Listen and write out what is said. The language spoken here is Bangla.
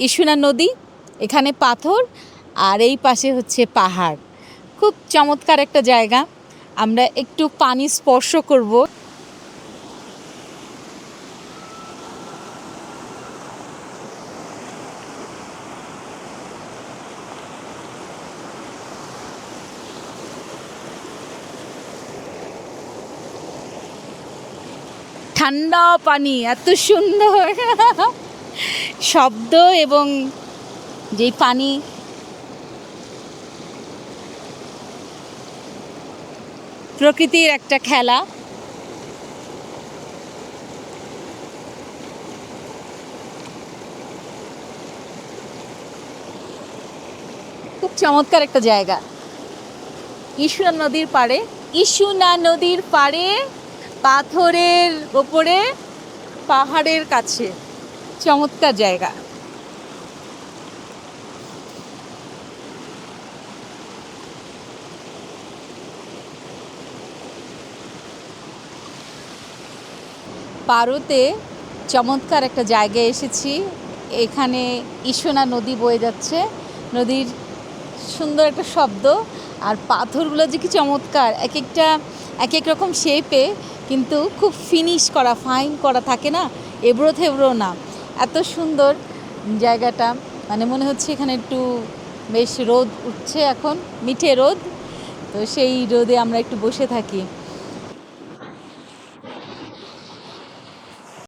ইসুনা নদী, এখানে পাথর, আর এই পাশে হচ্ছে পাহাড়। খুব চমৎকার একটা জায়গা। আমরা একটু পানি স্পর্শ করব। ঠান্ডা পানি, এত সুন্দর শব্দ এবং যেই পানি, প্রকৃতির একটা খেলা। খুব চমৎকার একটা জায়গা। ইসুনা নদীর পাড়ে, ইসুনা নদীর পাড়ে, পাথরের ওপরে, পাহাড়ের কাছে, চমৎকার জায়গা। পারোতে চমৎকার একটা জায়গায় এসেছি। এখানে ইসুনা নদী বয়ে যাচ্ছে, নদীর সুন্দর একটা শব্দ, আর পাথরগুলো যে কি চমৎকার, এক একটা এক এক রকম শেপে, কিন্তু খুব ফিনিশ করা, ফাইন করা থাকে না, এবড়ো থেবড়ো না। এত সুন্দর জায়গাটা, মানে মনে হচ্ছে এখানে একটু বেশ রোদ উঠছে এখন, মিঠে রোদ, তো সেই রোদে আমরা একটু বসে থাকি।